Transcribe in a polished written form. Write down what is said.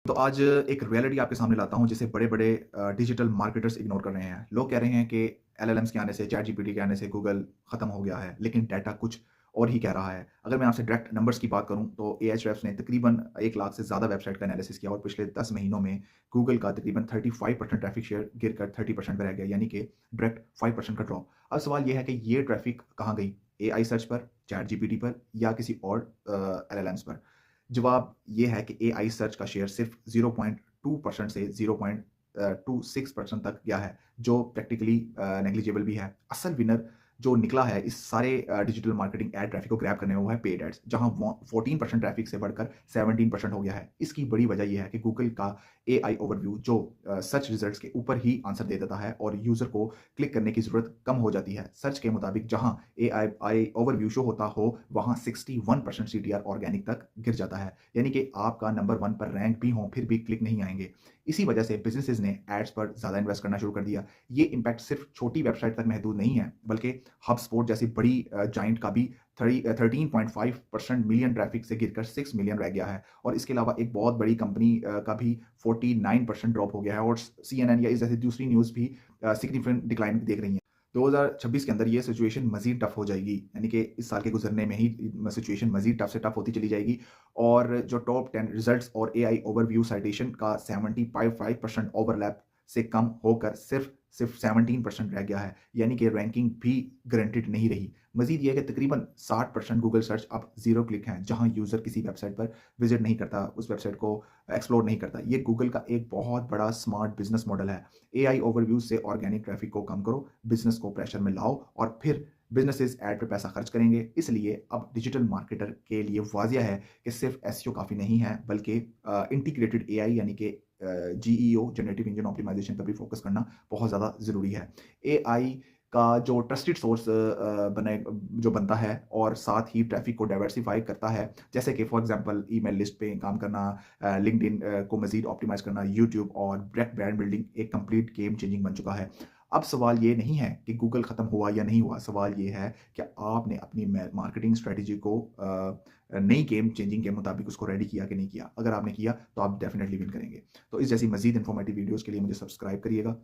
तो आज एक रियलिटी आपके सामने लाता हूँ जिसे बड़े-बड़े डिजिटल मार्केटर्स इग्नोर कर रहे हैं। लोग कह रहे हैं कि एलएलएम्स के आने से, चैट जीपीटी के आने से गूगल खत्म हो गया है, लेकिन डाटा कुछ और ही कह रहा है। अगर मैं आपसे डायरेक्ट नंबर्स की बात करूँ तो एएचरेफ्स ने तकरीबन 1 लाख से ज़्यादा वेबसाइट का एनालिसिस किया और पिछले 10 महीनों में गूगल का तकरीबन 35% ट्रैफिक शेयर गिरकर 30% पे रह गया, यानी कि डायरेक्ट 5% का ड्रॉप। अब सवाल ये है कि ये ट्रैफिक कहाँ गई? एआई सर्च पर, चैट जीपीटी पर या किसी और एलएलएम्स पर? जवाब ये है कि एआई सर्च का शेयर सिर्फ 0.2% से 0.26% तक गया है, जो प्रैक्टिकली नेग्लिजिबल भी है। असल विनर जो निकला है इस सारे डिजिटल मार्केटिंग एड ट्रैफिक को ग्रैब करने में, वो है पेड एड्स, जहां 14% ट्रैफिक से बढ़कर 17% हो गया है। इसकी बड़ी वजह यह है कि गूगल का एआई ओवरव्यू जो सर्च रिजल्ट्स के ऊपर ही आंसर दे देता है और यूजर को क्लिक करने की जरूरत कम हो जाती है। सर्च के मुताबिक जहां एआई आई ओवरव्यू शो होता हो, वहां 61% सीटीआर ऑर्गेनिक तक गिर जाता है, यानी कि आपका नंबर 1 पर रैंक भी हो फिर भी क्लिक नहीं आएंगे। इसी वजह से बिजनेसेस ने एड्स पर ज़्यादा इन्वेस्ट करना शुरू कर दिया। ये इम्पैक्ट सिर्फ छोटी वेबसाइट तक महदूद नहीं है, बल्कि हबस्पॉट जैसी बड़ी जाइंट का भी 13.5% मिलियन ट्रैफिक से गिरकर 6 मिलियन रह गया है। और इसके अलावा एक बहुत बड़ी कंपनी का भी 49% ड्रॉप हो गया है और सीएनएन या इस जैसी दूसरी न्यूज़ भी सिग्निफिकेंट डिक्लाइन देख रही हैं। 2026 के अंदर ये सिचुएशन मज़ीद टफ हो जाएगी, यानी कि इस साल के गुजरने में ही सिचुएशन मज़ीद टफ से टफ होती चली जाएगी और जो टॉप 10 रिजल्ट्स और एआई ओवरव्यू साइटेशन का 75% ओवरलैप से कम होकर सिर्फ 17% रह गया है, यानी कि रैंकिंग भी गारंटेड नहीं रही। मज़ीद ये है कि तकरीबन 60% गूगल सर्च अब ज़ीरो क्लिक हैं, जहां यूज़र किसी वेबसाइट पर विजिट नहीं करता, उस वेबसाइट को एक्सप्लोर नहीं करता। ये गूगल का एक बहुत बड़ा स्मार्ट बिजनेस मॉडल है। एआई ओवरव्यू से ऑर्गेनिक ट्रैफिक को कम करो, बिजनेस को प्रेशर में लाओ और फिर बिजनेसेस एड पे पैसा खर्च करेंगे। इसलिए अब डिजिटल मार्केटर के लिए वाजिया है कि सिर्फ एसईओ काफ़ी नहीं है, बल्कि इंटीग्रेटेड एआई यानी कि जीईओ जनरेटिव इंजन ऑप्टिमाइजेशन पर भी फोकस करना बहुत ज़्यादा ज़रूरी है। एआई का जो ट्रस्टेड सोर्स बने जो बनता है और साथ ही ट्रैफिक को डाइवर्सिफाई करता है, जैसे कि फॉर एग्जांपल ईमेल लिस्ट पे काम करना, लिंक्डइन को मज़ीद ऑप्टिमाइज़ करना, यूट्यूब और ब्रांड बिल्डिंग एक कंप्लीट गेम चेंजिंग बन चुका है। अब सवाल ये नहीं है कि गूगल ख़त्म हुआ या नहीं हुआ, सवाल ये है कि आपने अपनी मार्केटिंग स्ट्रेटजी को नई गेम चेंजिंग के मुताबिक उसको रेडी किया कि नहीं किया। अगर आपने किया तो आप डेफिनेटली विन करेंगे। तो इस जैसी मज़ीद इन्फॉर्मेटिव वीडियोज़ के लिए मुझे सब्सक्राइब करिएगा।